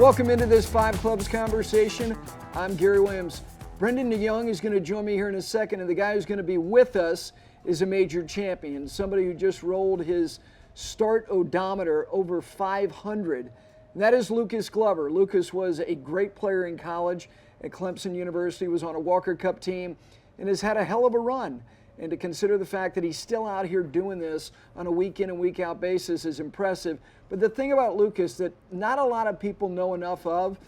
Welcome into this Five Clubs conversation. I'm Gary Williams. Brendon de Jonge is going to join me here in a second, and the guy who's going to be with us is a major champion, somebody who just rolled his start odometer over 500. And that is Lucas Glover. Lucas was a great player in college at Clemson University, was on a Walker Cup team, and has had a hell of a run. And to consider the fact that he's still out here doing this on a week in and week out basis is impressive. But the thing about Lucas that not a lot of people know enough of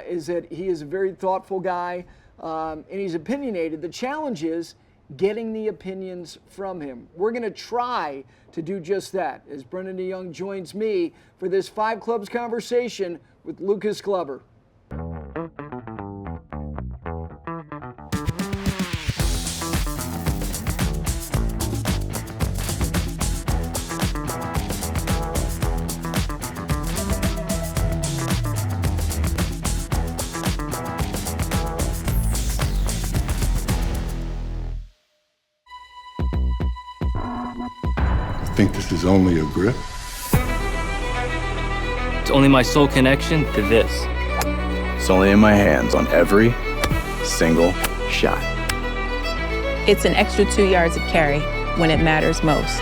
is that he is a very thoughtful guy and he's opinionated. The challenge is getting the opinions from him. We're going to try to do just that as Brendon de Jonge joins me for this Five Clubs conversation with Lucas Glover. I think this is only a grip. It's only my sole connection to this. It's only in my hands on every single shot. It's an extra 2 yards of carry when it matters most.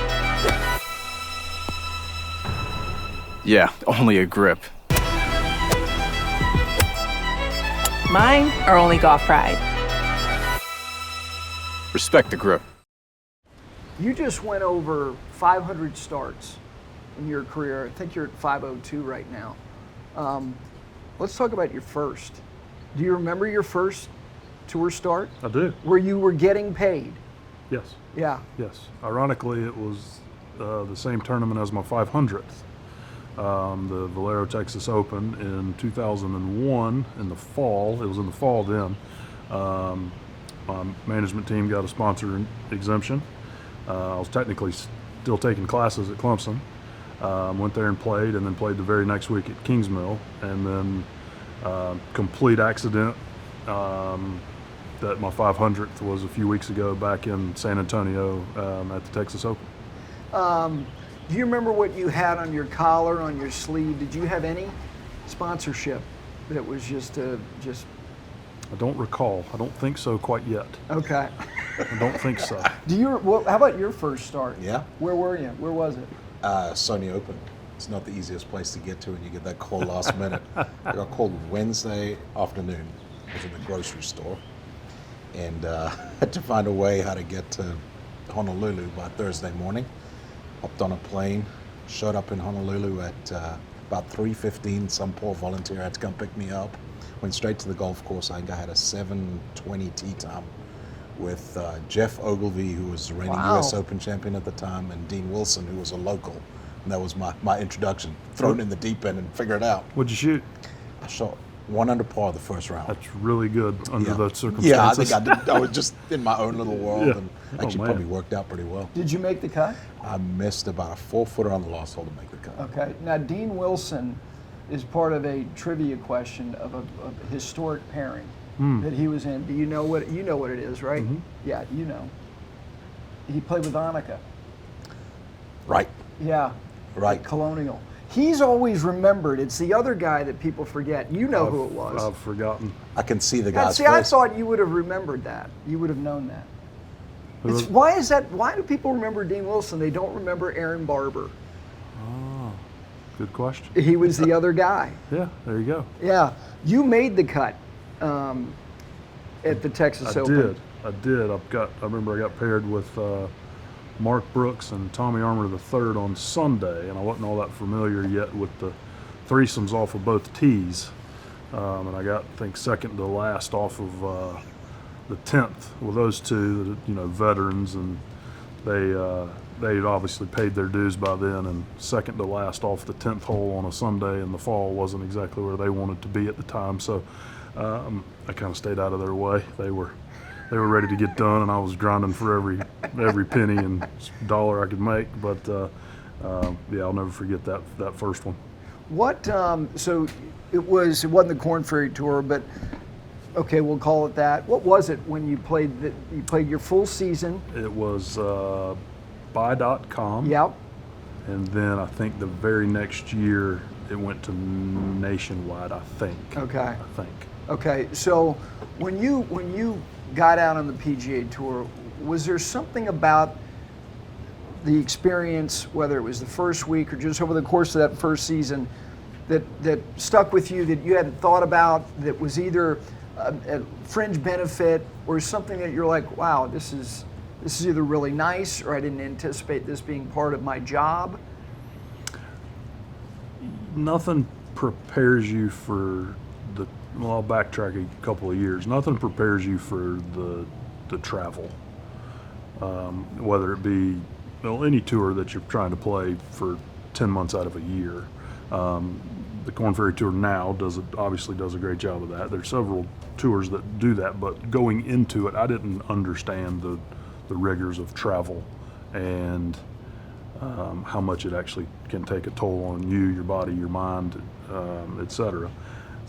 Yeah, only a grip. Mine are only golf pride. Respect the grip. You just went over 500 starts in your career. I think you're at 502 right now. Let's talk about your first. Do you remember your first tour start? I do. Where you were getting paid? Yes. Yeah. Yes. Ironically, it was the same tournament as my 500th. The Valero Texas Open in 2001 in the fall. It was in the fall then. My management team got a sponsor exemption. I was technically still taking classes at Clemson. Went there and then played the very next week at Kingsmill, and then complete accident that my 500th was a few weeks ago back in San Antonio at the Texas Open. Do you remember what you had on your collar, on your sleeve? Did you have any sponsorship that was just I don't recall. I don't think so quite yet. Okay. I don't think so. How about your first start? Yeah. Where were you? Where was it? Sony Open. It's not the easiest place to get to, and you get that call last minute. I got called Wednesday afternoon. I was in the grocery store, and had to find a way how to get to Honolulu by Thursday morning. Hopped on a plane, showed up in Honolulu at about 3:15. Some poor volunteer had to come pick me up. Went straight to the golf course. I think I had a 7:20 tee time with Jeff Ogilvy, who was the reigning U.S. Open champion at the time, and Dean Wilson, who was a local. And that was my introduction. Thrown in the deep end and figure it out. What'd you shoot? I shot 1 under par the first round. That's really good under those circumstances. Yeah, I think I did. I was just in my own little world, Yeah. and actually probably worked out pretty well. Did you make the cut? I missed about a 4-footer on the last hole to make the cut. Okay. Now, Dean Wilson is part of a trivia question of a historic pairing that he was in. Do you know what it is, right? Mm-hmm. Yeah, you know. He played with Annika. Right. Yeah. Right. At Colonial. He's always remembered. It's the other guy that people forget. You know who it was. I've forgotten. I can see the guy's See, face. I thought you would have remembered that. You would have known that. Why is that? Why do people remember Dean Wilson? They don't remember Aaron Barber. Oh, good question. He was the other guy. Yeah, there you go. Yeah. You made the cut at the Texas Open. I did. I remember I got paired with Mark Brooks and Tommy Armour III on Sunday, and I wasn't all that familiar yet with the threesomes off of both tees. And I got, I think, second to last off of the 10th with those two, veterans, and they'd obviously paid their dues by then, and second to last off the 10th hole on a Sunday in the fall wasn't exactly where they wanted to be at the time, so I kind of stayed out of their way. They were ready to get done, and I was grinding for every penny and dollar I could make, but yeah, I'll never forget that first one. What, so it wasn't the Korn Ferry Tour, but okay, we'll call it that. What was it when you played your full season? It was buy.com. Yep. And then I think the very next year it went to nationwide, I think. Okay. I think. Okay, so when you got out on the PGA Tour, was there something about the experience, whether it was the first week or just over the course of that first season, that stuck with you that you hadn't thought about, that was either a fringe benefit or something that you're like, wow, this is either really nice or I didn't anticipate this being part of my job? Nothing prepares you for well, I'll backtrack a couple of years. Nothing prepares you for the travel, whether it be any tour that you're trying to play for 10 months out of a year. The Korn Ferry Tour now obviously does a great job of that. There's several tours that do that, but going into it, I didn't understand the rigors of travel and how much it actually can take a toll on you, your body, your mind, etc.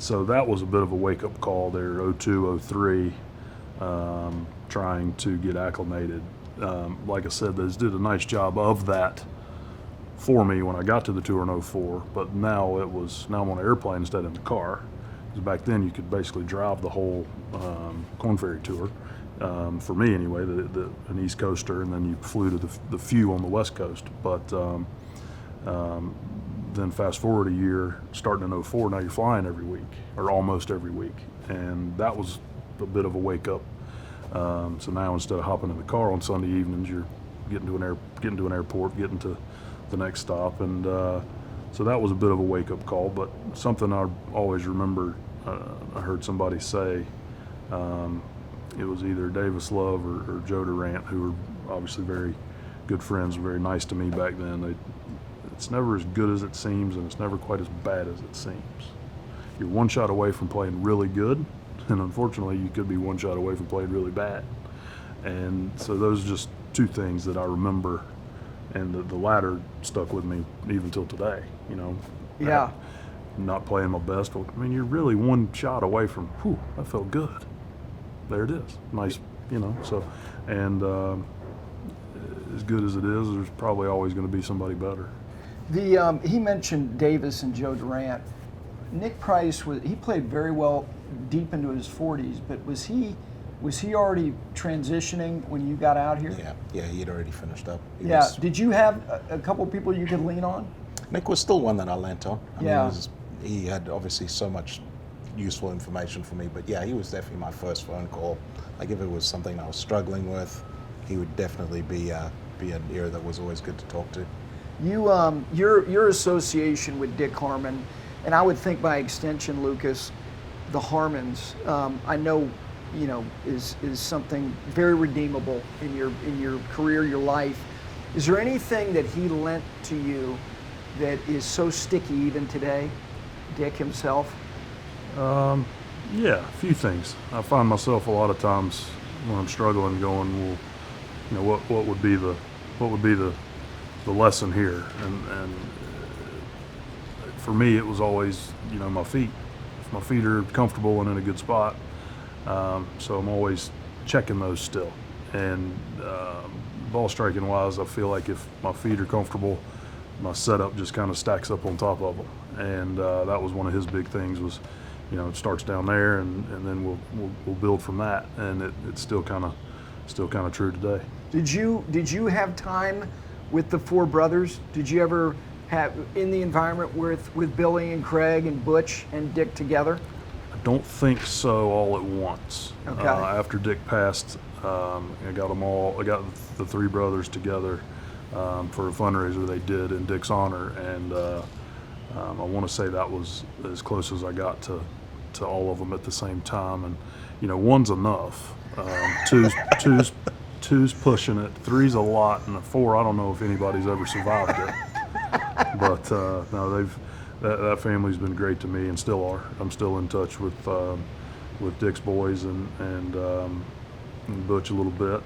So that was a bit of a wake-up call there, 02, 03, trying to get acclimated. Like I said, they did a nice job of that for me when I got to the tour in 04, but now I'm on an airplane instead of in the car. Because back then you could basically drive the whole Korn Ferry Tour, for me anyway, an East Coaster, and then you flew to the few on the West Coast. But then fast forward a year, starting in 04, now you're flying every week, or almost every week. And that was a bit of a wake up. So now instead of hopping in the car on Sunday evenings, you're getting to an airport, getting to the next stop. And so that was a bit of a wake up call, but something I always remember, I heard somebody say, it was either Davis Love or Joe Durant, who were obviously very good friends, very nice to me back then. It's never as good as it seems, and it's never quite as bad as it seems. You're one shot away from playing really good, and unfortunately you could be one shot away from playing really bad. And so those are just two things that I remember, and the latter stuck with me even till today, you know. Yeah. Not playing my best. I mean, you're really one shot away from, whew, that felt good. There it is. Nice, you know, so, and as good as it is, there's probably always going to be somebody better. He mentioned Davis and Joe Durant. Nick Price he played very well deep into his 40s, but was he already transitioning when you got out here? Yeah, he had already finished up. Did you have a couple people you could lean on? Nick was still one that I lent on. I Yeah. mean, he had obviously so much useful information for me, but yeah, he was definitely my first phone call. Like if it was something I was struggling with, he would definitely be an ear that was always good to talk to. Your association with Dick Harmon, and I would think by extension, Lucas, the Harmons, I know, you know, is something very redeemable in your career, your life. Is there anything that he lent to you that is so sticky even today, Dick himself? Yeah, a few things. I find myself a lot of times when I'm struggling going, well, you know, what would be the lesson here? And for me, it was always, you know, my feet. If my feet are comfortable and in a good spot, so I'm always checking those still. And ball striking wise, I feel like if my feet are comfortable, my setup just kind of stacks up on top of them. And that was one of his big things was, you know, it starts down there, and then we'll build from that. And it's still kind of true today. Did you have time with the four brothers? Did you ever have in the environment with Billy and Craig and Butch and Dick together? I don't think so all at once. Okay. After Dick passed, I got the three brothers together for a fundraiser they did in Dick's honor, and I want to say that was as close as I got to all of them at the same time. And you know, one's enough. Two's pushing it. Three's a lot, and a four, I don't know if anybody's ever survived it. But no, that family's been great to me and still are. I'm still in touch with Dick's boys and Butch a little bit,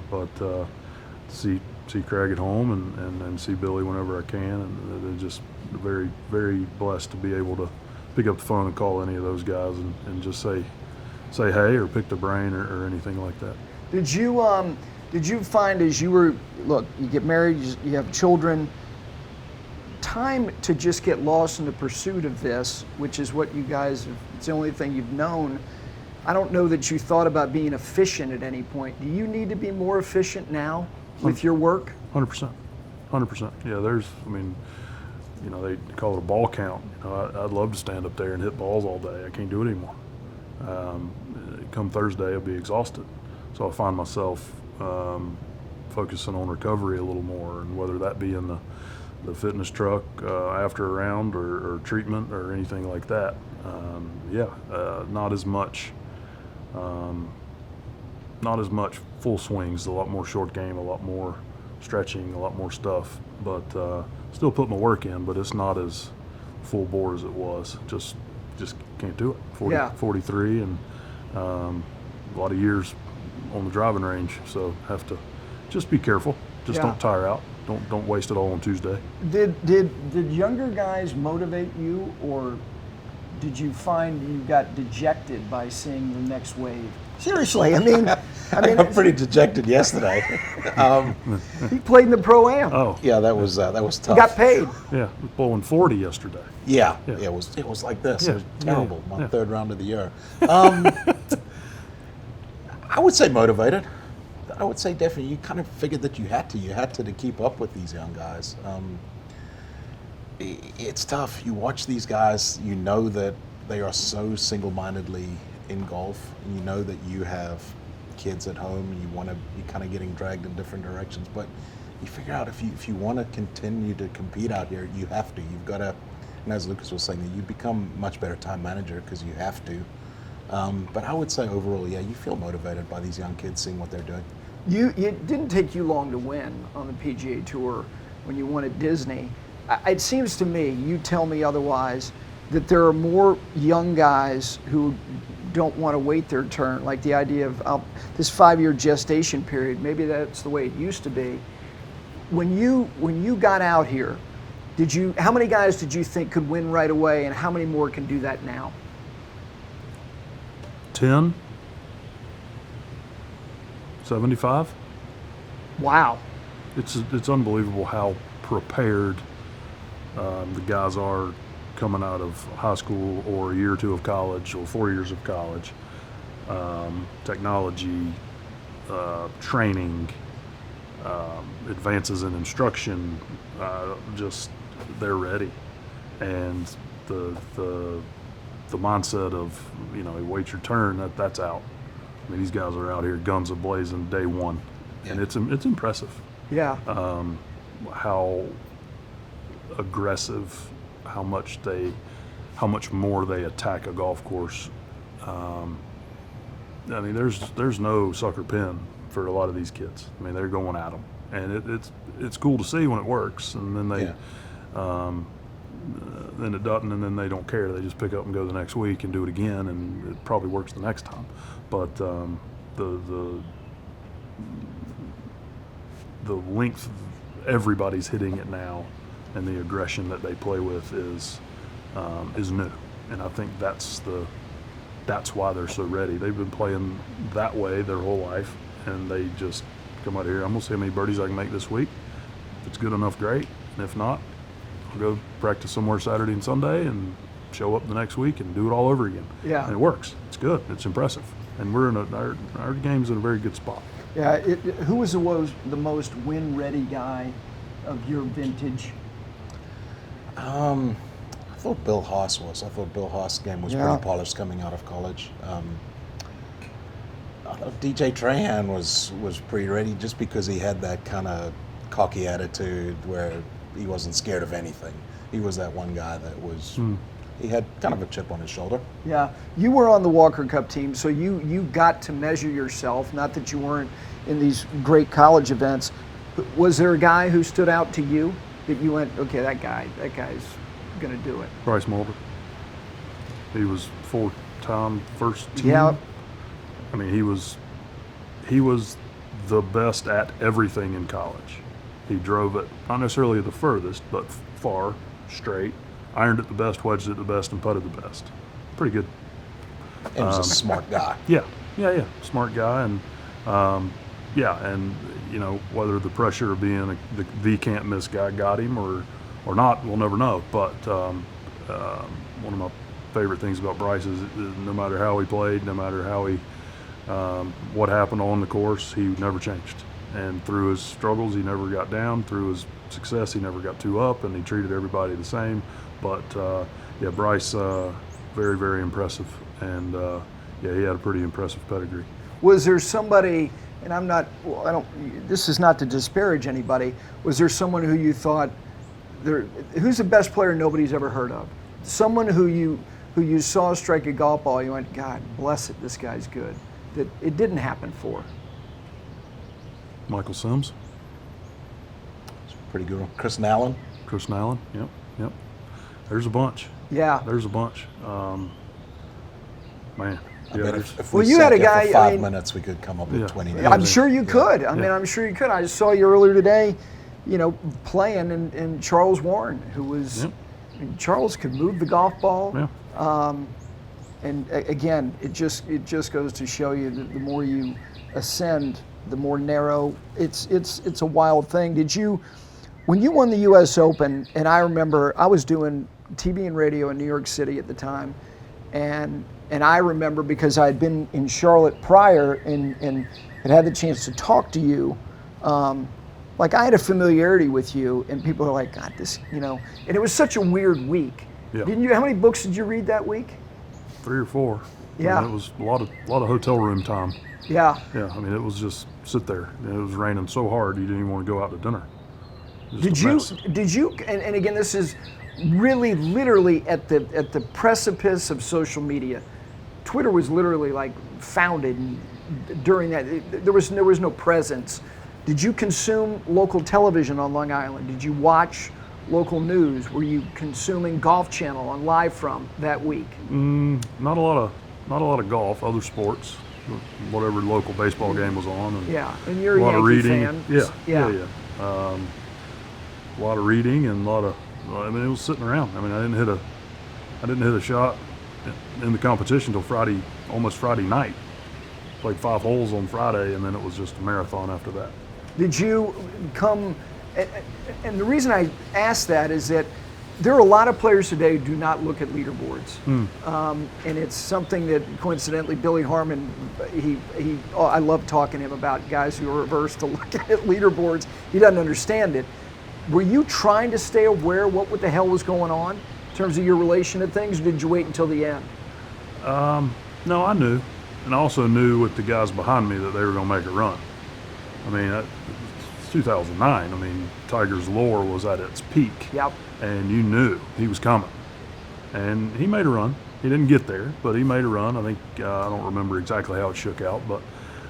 but see Craig at home and see Billy whenever I can, and they're just very, very blessed to be able to pick up the phone and call any of those guys and just say hey or pick their brain or anything like that. Did you find as you were, look, you get married, you have children, time to just get lost in the pursuit of this, which is what you guys, it's the only thing you've known. I don't know that you thought about being efficient at any point. Do you need to be more efficient now with your work? 100%. 100%. Yeah, they call it a ball count. I'd love to stand up there and hit balls all day. I can't do it anymore. Come Thursday, I'll be exhausted. So I find myself focusing on recovery a little more, and whether that be in the fitness truck after a round or treatment or anything like that. Not as much full swings, a lot more short game, a lot more stretching, a lot more stuff, but still put my work in, but it's not as full bore as it was. Just can't do it. 43 and a lot of years on the driving range, so have to just be careful. Just don't tire out. Don't waste it all on Tuesday. Did younger guys motivate you, or did you find you got dejected by seeing the next wave? Seriously, I mean, I got pretty dejected yesterday. he played in the Pro-Am. Oh, Yeah, that was tough. He got paid. yeah, was blowing 40 yesterday. Yeah, Yeah. it was like this. Yeah, It was terrible. yeah, My yeah. third round of the year. I would say motivated. I would say definitely. You kind of figured that you had to keep up with these young guys. It's tough. You watch these guys. You know that they are so single-mindedly in golf, and you know that you have kids at home, and you're kind of getting dragged in different directions. But you figure out if you want to continue to compete out here, you have to. You've got to. And as Lucas was saying, you become much better time manager because you have to. But I would say overall, yeah, you feel motivated by these young kids seeing what they're doing. It didn't take you long to win on the PGA Tour when you won at Disney. It seems to me, you tell me otherwise, that there are more young guys who don't want to wait their turn, like the idea of this 5-year gestation period. Maybe that's the way it used to be. When you got out here, how many guys did you think could win right away, and how many more can do that now? 10, 75. Wow. It's unbelievable how prepared the guys are coming out of high school or a year or two of college or 4 years of college. Technology, training, advances in instruction, just they're ready, and the mindset of wait your turn, that's out. I mean, these guys are out here guns a-blazing day one, and it's impressive. Yeah. How aggressive, how much more they attack a golf course. I mean, there's no sucker pin for a lot of these kids. I mean, they're going at them, and it's cool to see when it works, and then then it doesn't, and then they don't care. They just pick up and go the next week and do it again, and it probably works the next time. But the length everybody's hitting it now, and the aggression that they play with is new, and I think that's why they're so ready. They've been playing that way their whole life, and they just come out here. I'm gonna see how many birdies I can make this week. If it's good enough, great, and if not, I'll go practice somewhere Saturday and Sunday and show up the next week and do it all over again. Yeah. And it works. It's good. It's impressive, and we're in our game's in a very good spot. Yeah. Who was the most win-ready guy of your vintage? I thought Bill Haas was. I thought Bill Haas' game was pretty polished coming out of college. I thought DJ Trahan was pretty ready just because he had that kind of cocky attitude where he wasn't scared of anything. He was that one guy that was, he had kind of a chip on his shoulder. Yeah. You were on the Walker Cup team, so you got to measure yourself, not that you weren't in these great college events. Was there a guy who stood out to you that you went, okay, that guy's going to do it? Bryce Mulder. He was 4-time first team. Yeah. I mean, he was the best at everything in college. He drove it not necessarily the furthest, but far, straight, ironed it the best, wedged it the best, and putted the best. Pretty good. He was a smart guy. Yeah, smart guy, and and whether the pressure of being the can't miss guy got him, or or not, we'll never know. But one of my favorite things about Bryce is no matter how he played, no matter how he, what happened on the course, he never changed. And through his struggles, he never got down. Through his success, he never got too up, and he treated everybody the same. But yeah, Bryce, very, very impressive. And yeah, he had a pretty impressive pedigree. Was there somebody, and I'm not, well, I don't, this is not to disparage anybody, was there someone who you thought, who's the best player nobody's ever heard of? Someone who you saw strike a golf ball, you went, God bless it, this guy's good, that it didn't happen for? Michael Sims. It's a pretty good one. Chris Allen. Chris Allen, yep. There's a bunch. Yeah. There's a bunch. Man. I bet if Well, we you sat had a there guy, for 5 I mean- minutes, we could come up with Yeah. 20 names. I'm sure you could. I mean, Yeah. I'm sure you could. I just saw you earlier today, you know, playing in Charles Warren, who was, Yep. I mean, Charles could move the golf ball. Yeah. And again, it just goes to show you that the more you ascend, the more narrow. It's a wild thing. Did you, when you won the U.S. Open, and I remember I was doing TV and radio in New York City at the time, and I remember because I had been in Charlotte prior and had the chance to talk to you. Like I had a familiarity with you, and people are like, God, this, you know, and it was such a weird week. Yeah. Didn't you? How many books did you read that week? 3 or 4. Yeah. I mean, it was a lot of hotel room time. Yeah. Yeah, I mean, it was just sit there. It was raining so hard you didn't even want to go out to dinner. It was Did just a you? mess. Did you? And again, this is really literally at the precipice of social media. Twitter was literally like founded during that. There was no presence. Did you consume local television on Long Island? Did you watch local news? Were you consuming Golf Channel on Live From that week? Not a lot of golf, other sports, whatever local baseball game was on. And Yeah, and you're a lot a of Yankee reading. fan. Yeah. A lot of reading and a lot of. I mean, it was sitting around. I mean, I didn't hit a shot in the competition till Friday, almost Friday night. Played 5 holes on Friday, and then it was just a marathon after that. Did you come, and the reason I ask that is that there are a lot of players today who do not look at leaderboards. And it's something that coincidentally Billy Harmon, I love talking to him about guys who are averse to looking at leaderboards. He doesn't understand it. Were you trying to stay aware of what the hell was going on in terms of your relation to things, or did you wait until the end? No, I knew, and I also knew with the guys behind me that they were going to make a run. I mean, it's 2009. I mean, Tiger's lore was at its peak. Yep. And you knew he was coming. And he made a run. He didn't get there, but he made a run. I think, I don't remember exactly how it shook out, but,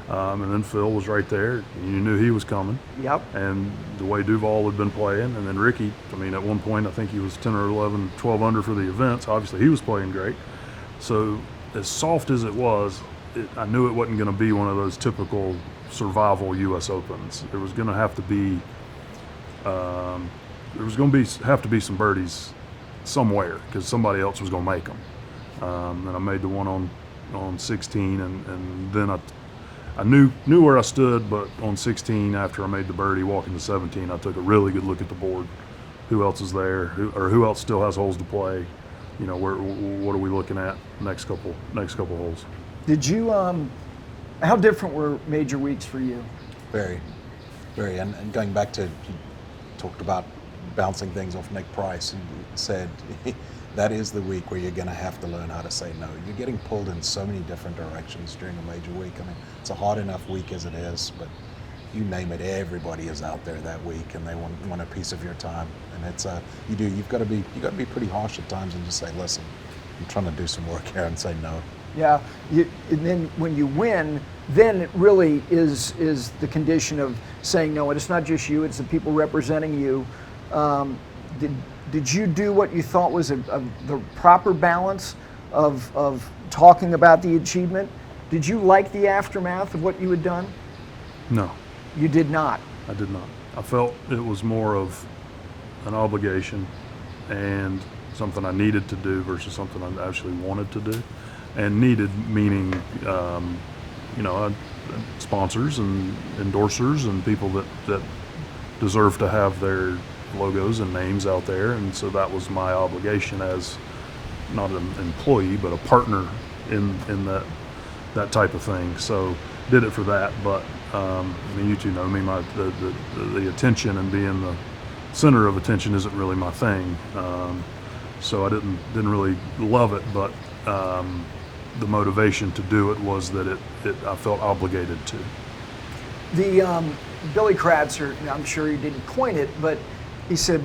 and then Phil was right there. And you knew he was coming. Yep. And the way Duval had been playing, and then Ricky, I mean, at one point, I think he was 10 or 11, 12 under for the events. Obviously, he was playing great. So as soft as it was, I knew it wasn't going to be one of those typical survival U.S. Opens. There was going to have to be, have to be some birdies somewhere because somebody else was going to make them. And I made the one on 16, and then I knew where I stood, but on 16, after I made the birdie, walking to 17, I took a really good look at the board. Who else is there? Who else still has holes to play? You know, what are we looking at next couple holes? Did you? How different were major weeks for you? Very, very. And going back to, you talked about bouncing things off Nick Price and said that is the week where you're going to have to learn how to say no. You're getting pulled in so many different directions during a major week. I mean, it's a hard enough week as it is, but you name it, everybody is out there that week and they want a piece of your time. And it's you've got to be pretty harsh at times and just say, listen, I'm trying to do some work here, and say no. Yeah, and then when you win, then it really is the condition of saying no. And it's not just you; it's the people representing you. Did you do what you thought was the proper balance of talking about the achievement? Did you like the aftermath of what you had done? No, You did not. I did not. I felt it was more of an obligation and something I needed to do versus something I actually wanted to do. And needed meaning, sponsors and endorsers and people that deserve to have their logos and names out there, and so that was my obligation as not an employee but a partner in that type of thing. So did it for that. But I mean, you two know me. The attention and being the center of attention isn't really my thing. So I didn't really love it, but the motivation to do it was that I felt obligated to. The Billy Kratzer, I'm sure he didn't coin it, but he said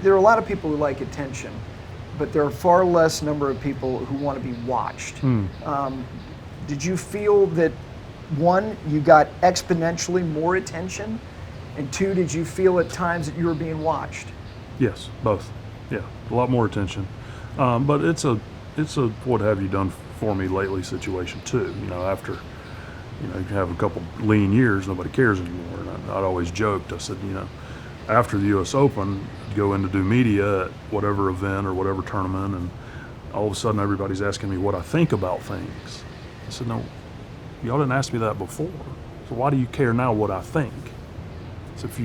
there are a lot of people who like attention, but there are far less number of people who want to be watched. Did you feel that, one, you got exponentially more attention, and two, did you feel at times that you were being watched? Yes, both. Yeah, a lot more attention, but it's a what have you done for me lately situation too. You know, after you have a couple lean years, nobody cares anymore. And I'd always joked. I said, after the U.S. Open, I'd go in to do media at whatever event or whatever tournament, and all of a sudden everybody's asking me what I think about things. I said, no, y'all didn't ask me that before. So why do you care now what I think? So if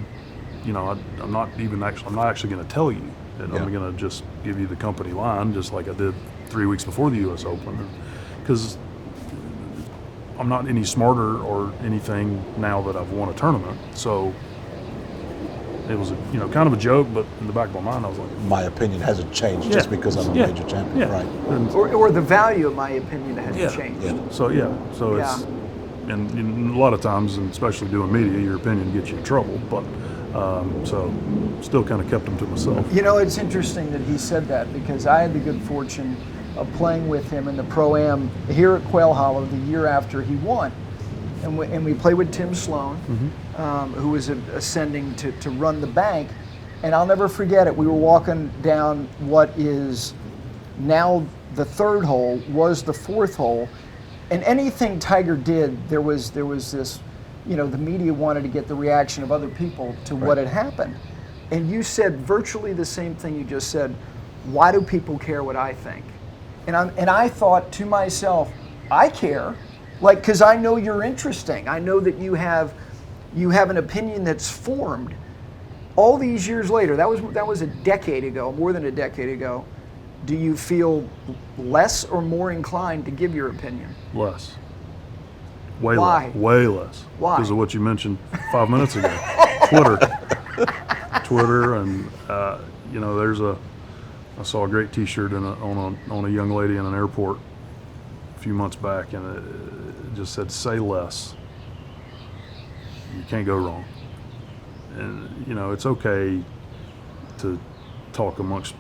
I'm not actually going to tell you. And I'm going to just give you the company line, just like I did 3 weeks before the U.S. Open, because I'm not any smarter or anything now that I've won a tournament. So it was kind of a joke, but in the back of my mind, I was like, My opinion hasn't changed just because I'm a major champion, right? And, Or the value of my opinion hasn't changed. So it's, and a lot of times, and especially doing media, your opinion gets you in trouble, but so still kind of kept them to myself. It's interesting that he said that, because I had the good fortune of playing with him in the Pro-Am here at Quail Hollow the year after he won. And we played with Tim Sloan, who was ascending to run the bank. And I'll never forget it. We were walking down what is now the third hole, was the fourth hole. And anything Tiger did, there was this, the media wanted to get the reaction of other people to what had happened. And you said virtually the same thing you just said. Why do people care what I think? And I thought to myself, I care, because I know you're interesting. I know that you have an opinion that's formed. All these years later, that was a decade ago, more than a decade ago. Do you feel less or more inclined to give your opinion? Less. Way Why? less. Way less. Why? Because of what you mentioned 5 minutes ago. Twitter, and I saw a great T-shirt on a young lady in an airport a few months back, and it just said, "Say less. You can't go wrong." And it's okay to talk amongst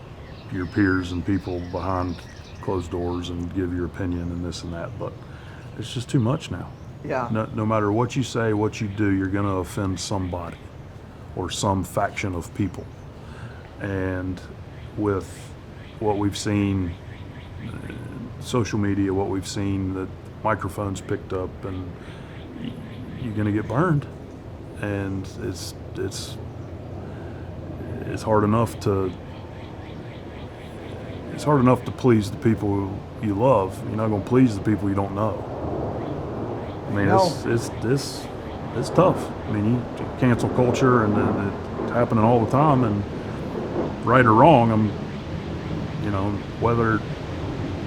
your peers and people behind closed doors and give your opinion and this and that, but it's just too much now. Yeah. No matter what you say, what you do, you're going to offend somebody or some faction of people. And with what we've seen, social media, what we've seen that microphones picked up, and you're going to get burned. And it's hard enough to please the people you love. You're not going to please the people you don't know. I mean, it's tough. I mean, you cancel culture, and it's happening all the time. And right or wrong, whether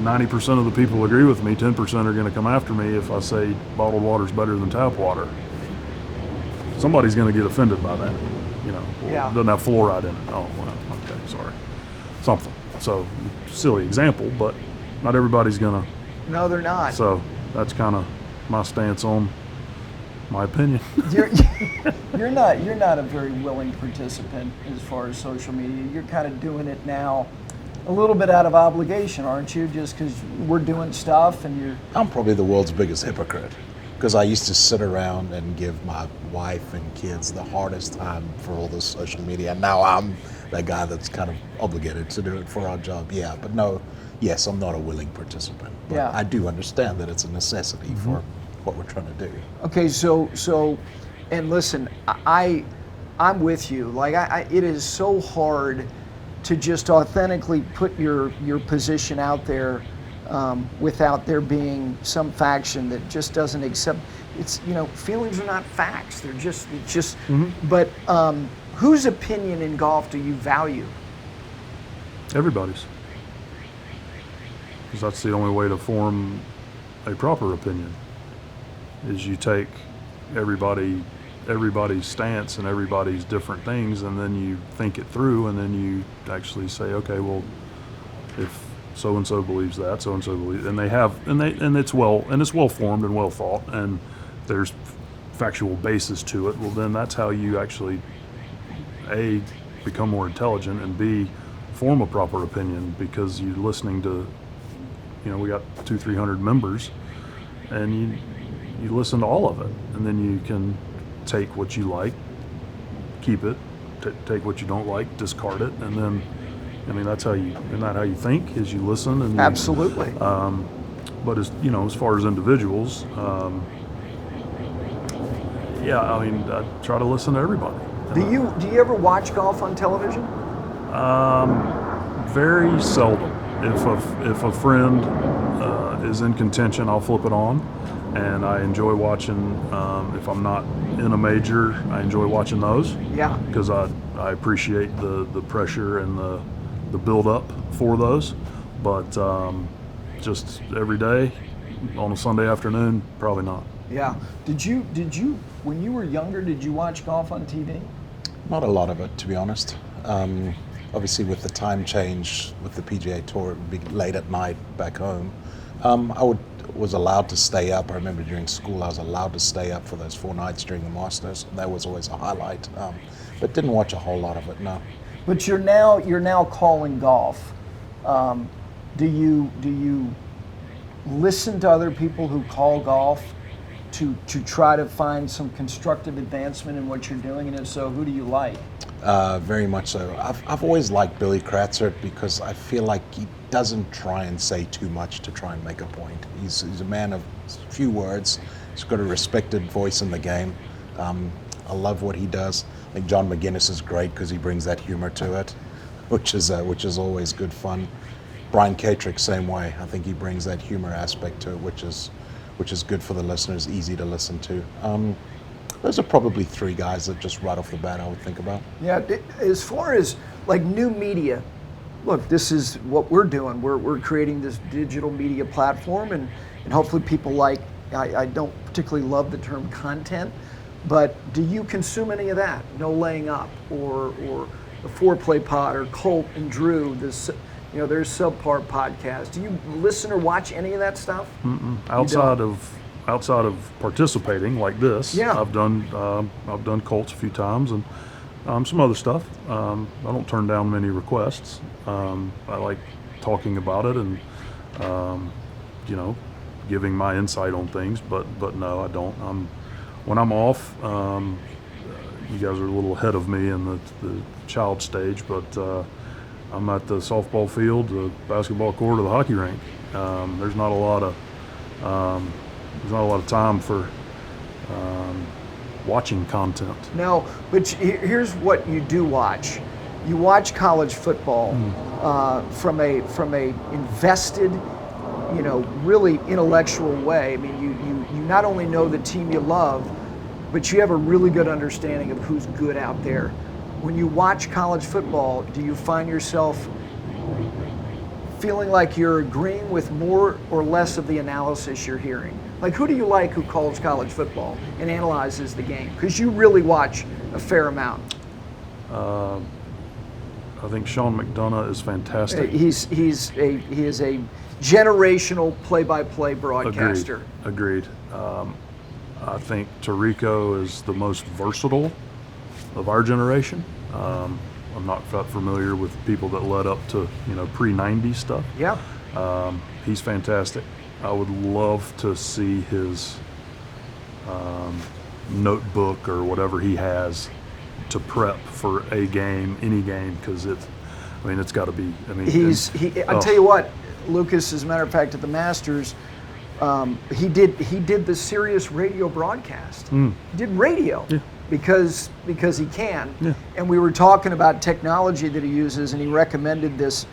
90% of the people agree with me, 10% are going to come after me if I say bottled water is better than tap water. Somebody's going to get offended by that. It doesn't have fluoride in it. Oh, well, okay, sorry. Something. So, silly example, but not everybody's going to. No, they're not. So, that's kind of my stance on my opinion. You're not a very willing participant as far as social media. You're kind of doing it now a little bit out of obligation, aren't you? Just because we're doing stuff and you're... I'm probably the world's biggest hypocrite, because I used to sit around and give my wife and kids the hardest time for all this social media. And now I'm that guy that's kind of obligated to do it for our job. Yeah, but no, yes, I'm not a willing participant. But Yeah. I do understand that it's a necessity for what we're trying to do. Okay, so, and listen, I'm with you. It is so hard to just authentically put your position out there without there being some faction that just doesn't accept. It's feelings are not facts. They're just. But Whose opinion in golf do you value? Everybody's. Because that's the only way to form a proper opinion, is you take everybody's stance and everybody's different things, and then you think it through, and then you actually say, okay, well, if so and so believes that, so and so believes, and it's well formed and well thought, and there's factual basis to it. Well, then that's how you actually A, become more intelligent, and B, form a proper opinion, because you're listening to, we got 200-300 members, and you listen to all of it, and then you can take what you like, keep it, take what you don't like, discard it, and then, that's how you, isn't that how you think, is you listen and Absolutely. But as far as individuals, I try to listen to everybody. Do you ever watch golf on television? Very seldom. If a friend is in contention, I'll flip it on, and I enjoy watching. If I'm not in a major, I enjoy watching those. Yeah. Because I appreciate the pressure and the build up for those, but just every day on a Sunday afternoon, probably not. Yeah. Did you when you were younger, did you watch golf on TV? Not a lot of it, to be honest. Obviously, with the time change with the PGA Tour, it would be late at night back home. I was allowed to stay up. I remember during school, I was allowed to stay up for those 4 nights during the Masters. That was always a highlight, but didn't watch a whole lot of it. No. But you're now calling golf. Do you listen to other people who call golf to try to find some constructive advancement in what you're doing? And if so, who do you like? Very much so. I've always liked Billy Kratzert because I feel like he doesn't try and say too much to try and make a point. He's a man of few words. He's got a respected voice in the game. I love what he does. I think John McGuinness is great because he brings that humor to it, which is always good fun. Brian Katrick, same way. I think he brings that humor aspect to it, which is good for the listeners, easy to listen to. Those are probably 3 guys that just right off the bat I would think about. Yeah, as far as like new media, look, this is what we're doing. We're creating this digital media platform, and hopefully people like, I don't particularly love the term content, but do you consume any of that? No Laying Up or the Foreplay Pod or Colt and Drew, there's Subpar podcast. Do you listen or watch any of that stuff? Outside of participating like this, yeah. I've done Colts a few times and some other stuff. I don't turn down many requests. I like talking about it and giving my insight on things. But no, I don't. When I'm off, you guys are a little ahead of me in the child stage, but I'm at the softball field, the basketball court, or the hockey rink. There's not a lot of time for watching content. No, but here's what you do watch. You watch college football from a invested, really intellectual way. I mean, you not only know the team you love, but you have a really good understanding of who's good out there. When you watch college football, do you find yourself feeling like you're agreeing with more or less of the analysis you're hearing? Like, who do you like who calls college football and analyzes the game? Because you really watch a fair amount. I think Sean McDonough is fantastic. He is a generational play-by-play broadcaster. Agreed. I think Tirico is the most versatile of our generation. I'm not familiar with people that led up to pre-90 stuff. Yeah. He's fantastic. I would love to see his notebook or whatever he has to prep for a game, any game, because it's got to be. I tell you what, Lucas. As a matter of fact, at the Masters, he did the Sirius radio broadcast. He did radio. Yeah. Because he can. Yeah. And we were talking about technology that he uses, and he recommended this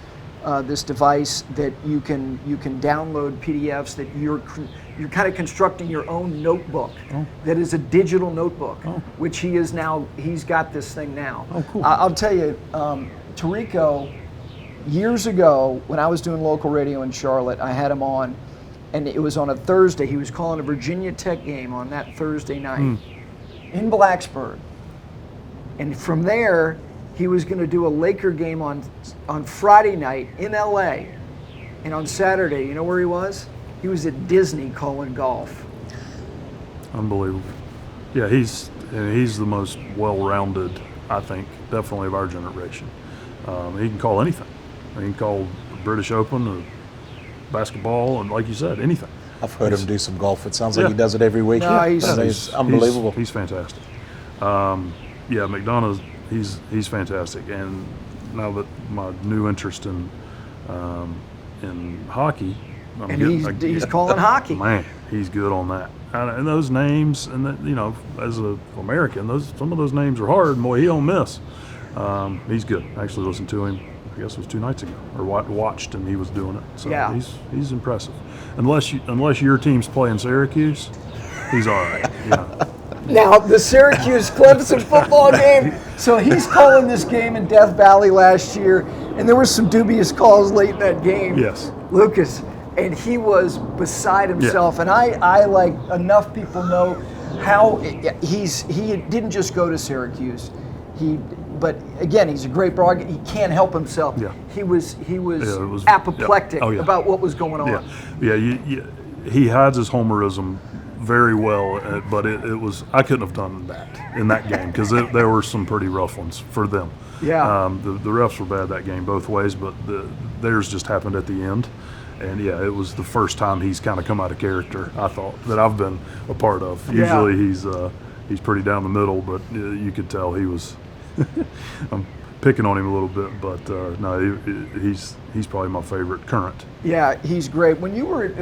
this device that you can download PDFs that you're kind of constructing your own notebook that is a digital notebook, which he's got this thing now. Oh, cool. I'll tell you, Tarico, years ago when I was doing local radio in Charlotte, I had him on, and it was on a Thursday. He was calling a Virginia Tech game on that Thursday night in Blacksburg. And from there, he was going to do a Laker game on Friday night in LA. And on Saturday, you know where he was? He was at Disney calling golf. Unbelievable. Yeah, he's the most well-rounded, I think, definitely of our generation. He can call anything. He can call the British Open or basketball, and like you said, anything. I've heard him do some golf. It sounds like he does it every week. No, he's unbelievable. He's fantastic. Yeah, McDonough's he's fantastic. And now that my new interest in hockey, He's calling hockey. Man, he's good on that. And those names, and that, you know, as an American, some of those names are hard. And boy, he don't miss. He's good. I actually listened to him. I guess it was 2 nights ago, or watched him. He was doing it. So yeah. he's impressive. Unless your team's playing Syracuse, he's all right. Yeah. Now, the Syracuse Clemson football game. So he's calling this game in Death Valley last year, and there were some dubious calls late in that game. Yes. Lucas, and he was beside himself. Yeah. And I like enough people know how he didn't just go to Syracuse. But again, he's a great broadcaster. He can't help himself. Yeah. He was apoplectic about what was going on. Yeah. He hides his homerism very well, but it was, I couldn't have done that in that game because there were some pretty rough ones for them. Yeah. The refs were bad that game both ways, but theirs just happened at the end. And yeah, it was the first time he's kind of come out of character, I thought, that I've been a part of. Usually he's pretty down the middle, but you could tell he was. I'm picking on him a little bit, but no, he's probably my favorite current. Yeah, he's great. When you were,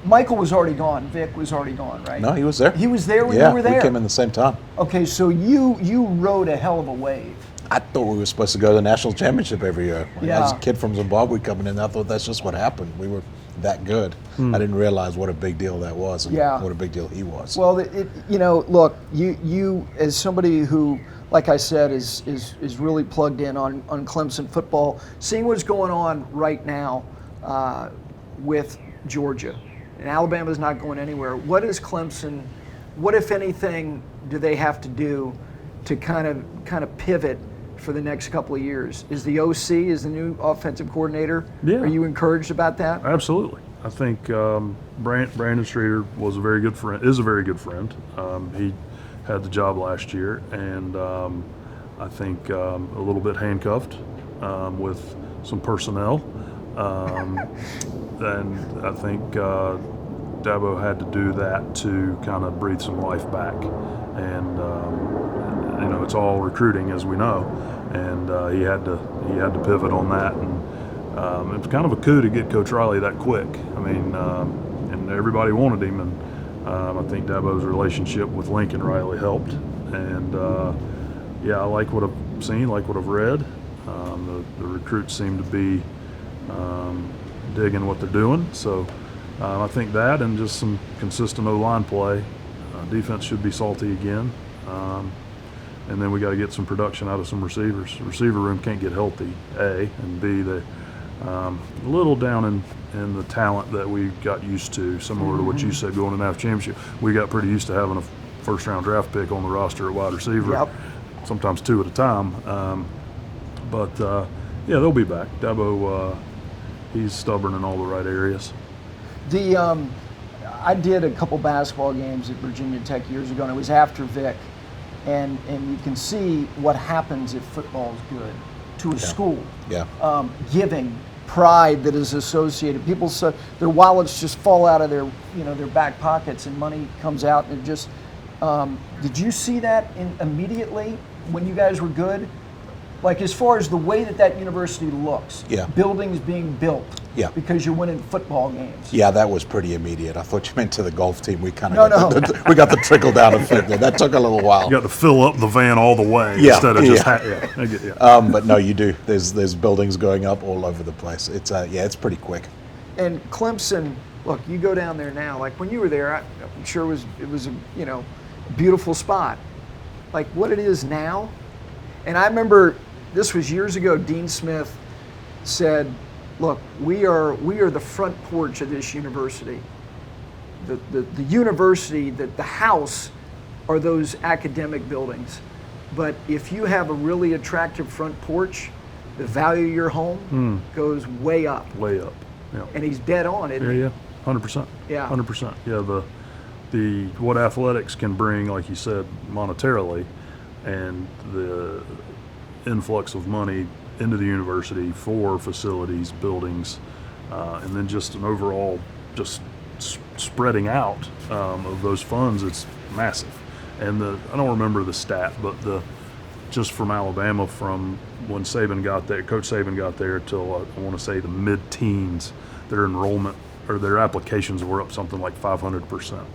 Michael was already gone. Vic was already gone, right? No, he was there. He was there when you were there? Yeah, we came in the same time. Okay, so you rode a hell of a wave. I thought we were supposed to go to the national championship every year. When I was a kid from Zimbabwe coming in, I thought that's just what happened. We were that good. I didn't realize what a big deal that was and what a big deal he was. Well, look, you as somebody who, like I said, is really plugged in on Clemson football, seeing what's going on right now with Georgia. And Alabama's not going anywhere. What is Clemson, what if anything do they have to do to kind of pivot for the next couple of years? Is the OC, is the new offensive coordinator? Yeah. Are you encouraged about that? Absolutely. I think Brandon Streeter is a very good friend. He had the job last year, and I think a little bit handcuffed with some personnel. And I think Dabo had to do that to kind of breathe some life back. And it's all recruiting, as we know, and he had to pivot on that. And it was kind of a coup to get Coach Riley that quick. I mean, and everybody wanted him, and I think Dabo's relationship with Lincoln Riley helped. And I like what I've seen, like what I've read. The recruits seem to be digging what they're doing. So I think that, and just some consistent O-line play. Defense should be salty again. And then we got to get some production out of some receivers. The receiver room can't get healthy, A, and B, they're a little down in the talent that we got used to, similar to what you said going to the national championship. We got pretty used to having a first-round draft pick on the roster at wide receiver, sometimes 2 at a time. But they'll be back. Dabo, he's stubborn in all the right areas. I did a couple basketball games at Virginia Tech years ago, and it was after Vic. And you can see what happens if football is good to a school. Yeah. Giving, pride that is associated. People, their wallets just fall out of their back pockets, and money comes out. And it just, did you see that immediately when you guys were good? Like as far as the way that university looks, Yeah. buildings being built, Yeah. because you're winning football games. Yeah, that was pretty immediate. I thought you meant to the golf team. We kind No, of we got the trickle down effect there. That took a little while. You got to fill up the van all the way Yeah, instead of just yeah. I get, yeah. But no, you do. There's buildings going up all over the place. It's it's pretty quick. And Clemson, look, you go down there now. Like when you were there, I'm sure it was a beautiful spot. Like what it is now, and I remember this was years ago. Dean Smith said, "Look, we are the front porch of this university. The university, the house, are those academic buildings. But if you have a really attractive front porch, the value of your home goes way up." Way up. Yeah. And he's dead on it. Yeah, 100%. Yeah. 100%. Yeah, the what athletics can bring, like you said, monetarily, and the influx of money into the university for facilities, buildings, and then just an overall just spreading out of those funds. It's massive. And I don't remember the stat, but just from Alabama, from when Saban got there, Coach Saban got there, till I want to say the mid-teens, their enrollment or their applications were up something like 500%.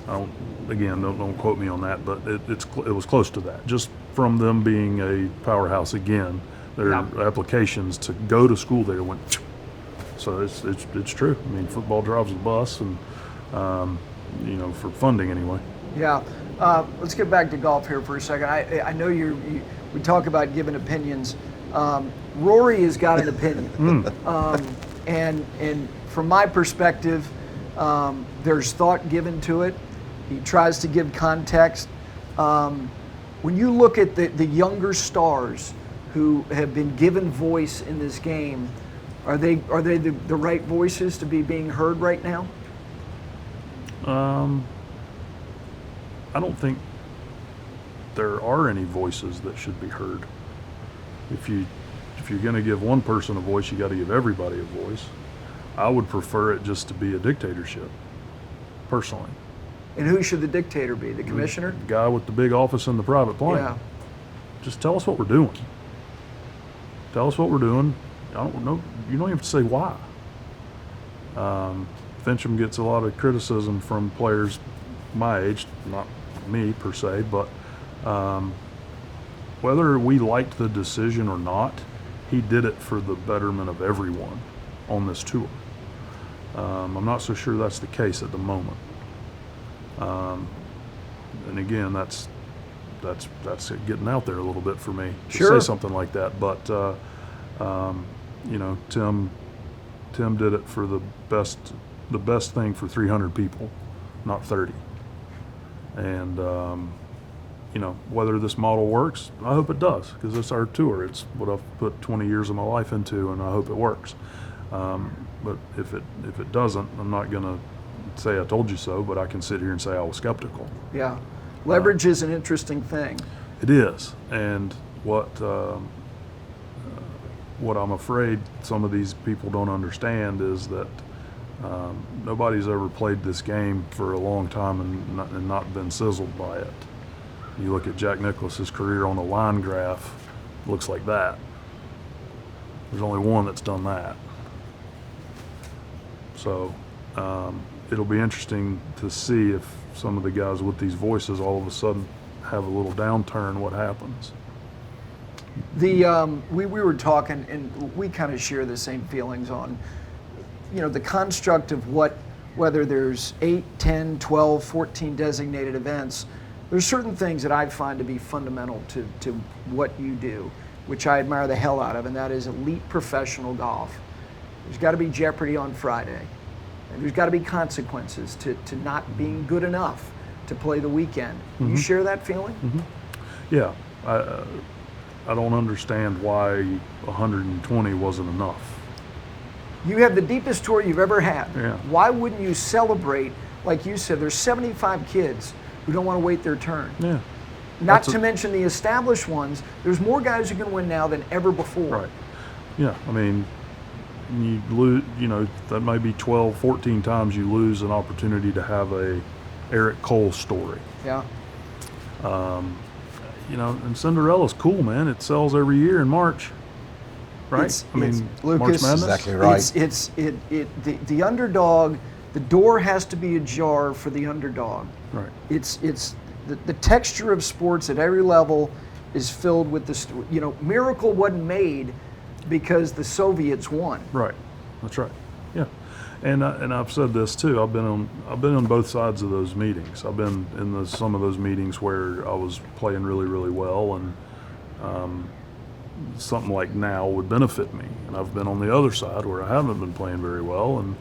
Don't quote me on that, but it was close to that. Just from them being a powerhouse again, their applications to go to school there went. So it's true. I mean, football drives the bus, and for funding anyway. Yeah. Let's get back to golf here for a second. I know we talk about giving opinions. Rory has got an opinion. And from my perspective, there's thought given to it. He tries to give context. When you look at the younger stars who have been given voice in this game, are they the right voices to be being heard right now? I don't think there are any voices that should be heard. If you're going to give one person a voice, you got to give everybody a voice. I would prefer it just to be a dictatorship, personally. And who should the dictator be? The commissioner? The guy with the big office and the private plane. Yeah. Just tell us what we're doing. Tell us what we're doing. I don't know. You don't have to say why. Fincham gets a lot of criticism from players my age, not me per se, but whether we liked the decision or not, he did it for the betterment of everyone on this tour. I'm not so sure that's the case at the moment. And again, that's getting out there a little bit for me to say something like that. But Tim did it for the best thing for 300 people, not 30. And whether this model works, I hope it does, because it's our tour. It's what I've put 20 years of my life into, and I hope it works. But if it doesn't, I'm not going to say I told you so, but I can sit here and say I was skeptical. Yeah. Leverage is an interesting thing. It is. And what I'm afraid some of these people don't understand is that nobody's ever played this game for a long time and not been sizzled by it. You look at Jack Nicklaus's career on the line graph, it looks like that. There's only one that's done that. So it'll be interesting to see if some of the guys with these voices all of a sudden have a little downturn, what happens. We were talking, and we kind of share the same feelings on, the construct of whether there's 8, 10, 12, 14 designated events. There's certain things that I find to be fundamental to what you do, which I admire the hell out of, and that is elite professional golf. There's got to be jeopardy on Friday. And there's got to be consequences to not being good enough to play the weekend. You share that feeling? Yeah. I don't understand why 120 wasn't enough. You have the deepest tour you've ever had. Yeah. Why wouldn't you celebrate, like you said, there's 75 kids who don't want to wait their turn. Yeah. Not to mention the established ones. There's more guys who can win now than ever before. Right. Yeah. I mean, you lose, that may be 12, 14 times you lose an opportunity to have a Eric Cole story. Yeah. and Cinderella's cool, man. It sells every year in March, right? March Lucas, Madness. exactly right. The underdog. The door has to be ajar for the underdog. Right. It's the texture of sports at every level is filled with this. Miracle wasn't made because the Soviets won. Right. That's right. Yeah. And I've said this too. I've been on both sides of those meetings. I've been in some of those meetings where I was playing really, really well, and something like now would benefit me. And I've been on the other side where I haven't been playing very well, and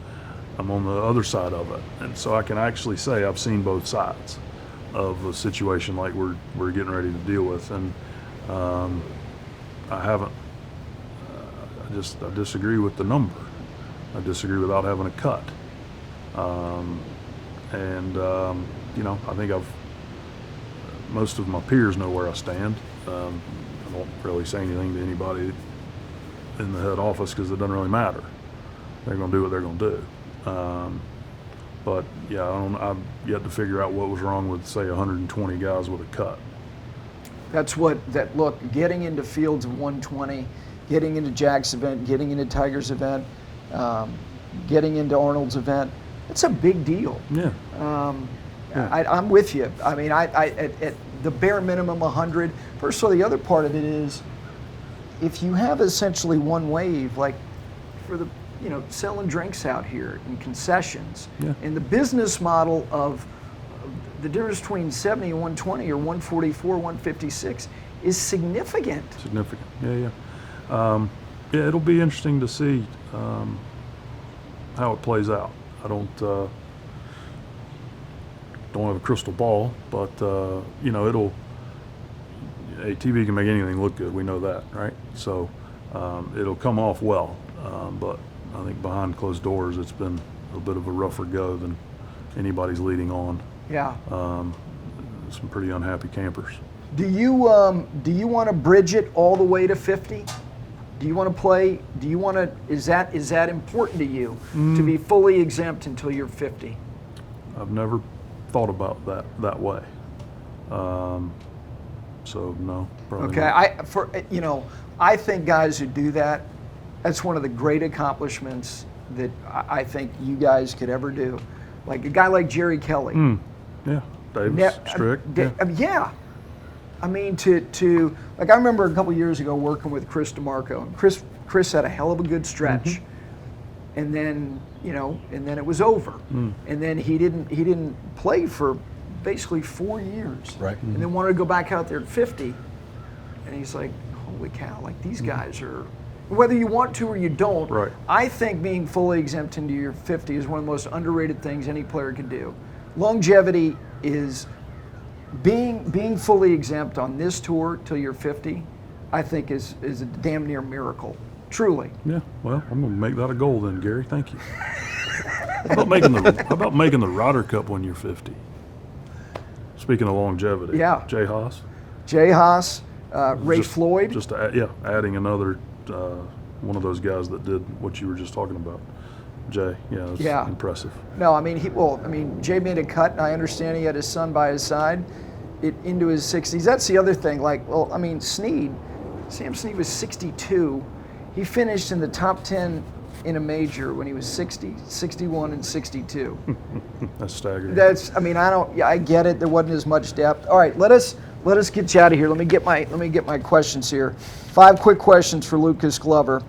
I'm on the other side of it. And so I can actually say I've seen both sides of a situation like we're getting ready to deal with. And I haven't. I disagree with the number. I disagree without having a cut. I think most of my peers know where I stand. I don't really say anything to anybody in the head office because it doesn't really matter. They're going to do what they're going to do. But yeah, I've yet to figure out what was wrong with, say, 120 guys with a cut. Look, getting into fields of 120, getting into Jack's event, getting into Tiger's event, getting into Arnold's event, it's a big deal. Yeah. I'm with you. I mean, at the bare minimum 100. First of all, the other part of it is if you have essentially one wave, like for the selling drinks out here in concessions, and the business model of the difference between 70 and 120 or 144, 156 is significant. Significant. Yeah. It'll be interesting to see how it plays out. I don't have a crystal ball, but it'll. TV can make anything look good. We know that, right? So it'll come off well, but I think behind closed doors, it's been a bit of a rougher go than anybody's leading on. Yeah. Some pretty unhappy campers. Do you want to bridge it all the way to 50? Do you want to play? Do you want to? Is that important to you to be fully exempt until you're 50? I've never thought about that way. So no, probably Okay. not. I think guys who do that, that's one of the great accomplishments that I think you guys could ever do. Like a guy like Jerry Kelly. Yeah, Davis, Strick. Yeah. I mean, to like I remember a couple years ago working with Chris DeMarco, and Chris had a hell of a good stretch, and then it was over, and then he didn't play for basically 4 years, Right. and then wanted to go back out there at 50, and he's like, holy cow, like these guys are. Whether you want to or you don't, Right. I think being fully exempt into your 50 is one of the most underrated things any player can do. Longevity is being fully exempt on this tour till you're 50, I think is a damn near miracle. Truly. Yeah. Well, I'm going to make that a goal then, Gary. Thank you. How about making the Ryder Cup when you're 50? Speaking of longevity. Yeah. Jay Haas. Jay Haas, Ray Floyd. Just adding another one of those guys that did what you were just talking about. Jay, it's impressive. No, I mean, Jay made a cut, and I understand he had his son by his side into his 60s. That's the other thing. Sam Snead was 62. He finished in the top 10 in a major when he was 60, 61, and 62. That's staggering. I get it. There wasn't as much depth. All right, let us get you out of here. Let me get my questions here. 5 quick questions for Lucas Glover.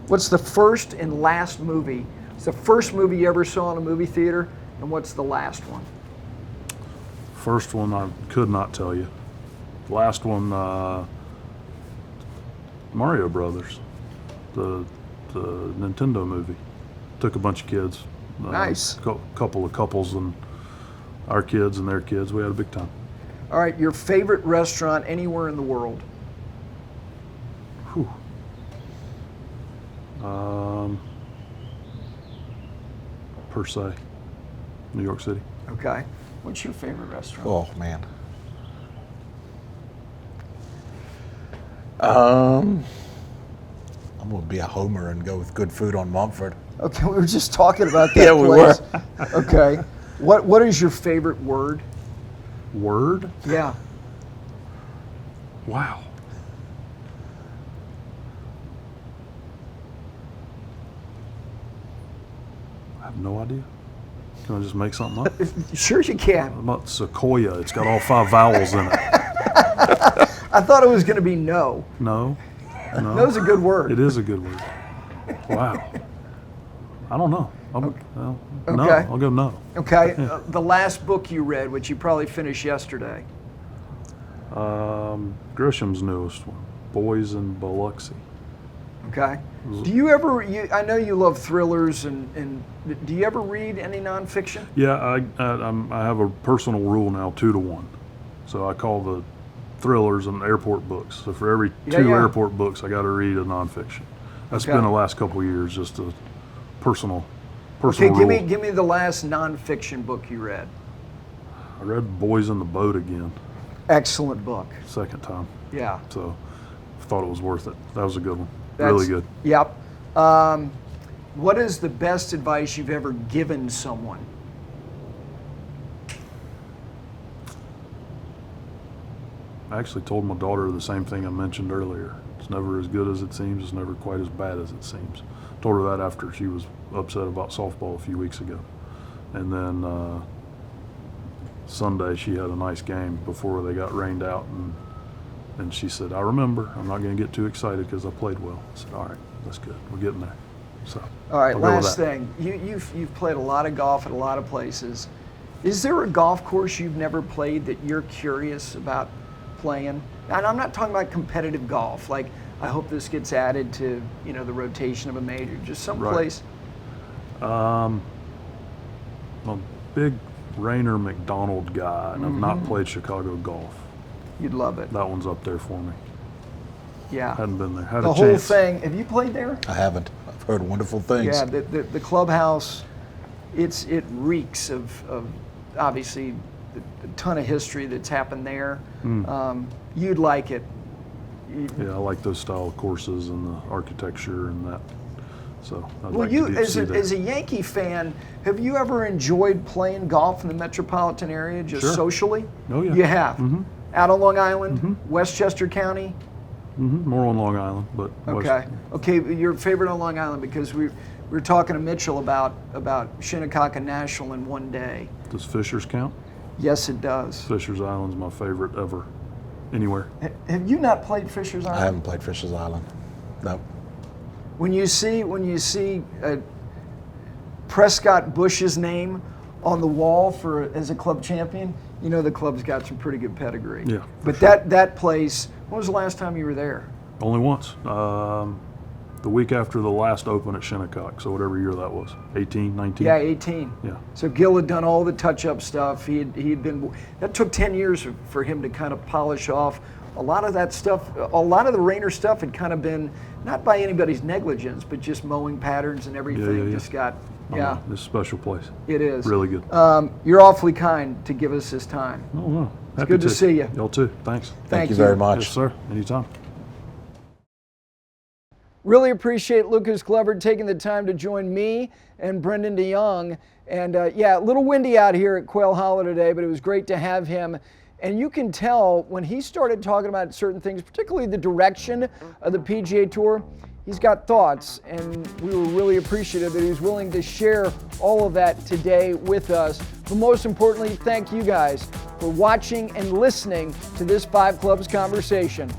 What's the first and last movie? It's the first movie you ever saw in a movie theater, and what's the last one? First one I could not tell you. Last one, Mario Brothers, the Nintendo movie. Took a bunch of kids. Nice. Couple of couples and our kids and their kids. We had a big time. All right, your favorite restaurant anywhere in the world? Whew. Per se, New York City. Okay. What's your favorite restaurant? Oh man. I'm gonna be a homer and go with good food on Mumford. Okay, we were just talking about that. Yeah, we place. were. Okay. What is your favorite word? Word? Yeah. Wow. I have no idea. Can I just make something up? Sure you can. How about sequoia? It's got all 5 vowels in it. I thought it was going to be no. No. No. No's a good word. It is a good word. Wow. I don't know. No. Okay. I'll go no. Okay. The last book you read, which you probably finished yesterday. Grisham's newest one, Boys in Biloxi. Okay. Do you ever? I know you love thrillers, and do you ever read any nonfiction? Yeah, I have a personal rule now, 2 to 1. So I call the thrillers and airport books. So for every 2 airport books, I got to read a nonfiction. That's been the last couple of years, just a personal Okay, rule. give me the last nonfiction book you read. I read Boys in the Boat again, Excellent book. second time. Yeah. So I thought it was worth it. That was a good one. Really good. Yep. What is the best advice you've ever given someone? I actually told my daughter the same thing I mentioned earlier. It's never as good as it seems. It's never quite as bad as it seems. Told her that after she was upset about softball a few weeks ago. And then Sunday she had a nice game before they got rained out, and she said, I remember, I'm not going to get too excited because I played well. I said, all right, that's good. We're getting there. So, all right, I'll go with last that. thing. You've played a lot of golf at a lot of places. Is there a golf course you've never played that you're curious about playing? And I'm not talking about competitive golf. Like, I hope this gets added to, the rotation of a major. Just some place. I'm a big Rainer McDonald guy, and I've not played Chicago golf. You'd love it. That one's up there for me. Yeah. Hadn't been there. Had The a whole chance. thing. Have you played there? I haven't. I've heard wonderful things. Yeah, the clubhouse, it reeks of obviously a ton of history that's happened there. You'd like it. Yeah, I like those style of courses and the architecture and that. So I'd Well, like you to as see a, that. as a Yankee fan, have you ever enjoyed playing golf in the metropolitan area just Sure. socially? Oh, yeah. You have. Out on Long Island, Westchester County. More on Long Island, but Okay. Okay, your favorite on Long Island, because we were talking to Mitchell about Shinnecock National in one day. Does Fishers count? Yes, it does. Fishers Island's my favorite ever, anywhere. Have you not played Fisher's Island? I haven't played Fisher's Island. No. When you see Prescott Bush's name on the wall as a club champion, you know the club's got some pretty good pedigree. Yeah, But that place, when was the last time you were there? Only once. The week after the last Open at Shinnecock, so whatever year that was, 18, 19? Yeah, 18. Yeah. So Gil had done all the touch-up stuff. He'd been. That took 10 years for him to kind of polish off a lot of that stuff. A lot of the Rainer stuff had kind of been not by anybody's negligence, but just mowing patterns and everything. Yeah. Just got. Oh, Yeah, no, it's a special place. it is. Really good. You're awfully kind to give us this time. Oh, no. Happy good to see you. Y'all too. Thanks. Thank you very much. Yes, sir. Anytime. Really appreciate Lucas Glover taking the time to join me and Brendon de Jonge. And a little windy out here at Quail Hollow today, but it was great to have him. And you can tell when he started talking about certain things, particularly the direction of the PGA Tour, he's got thoughts. And we were really appreciative that he was willing to share all of that today with us. But most importantly, thank you guys for watching and listening to this Five Clubs conversation.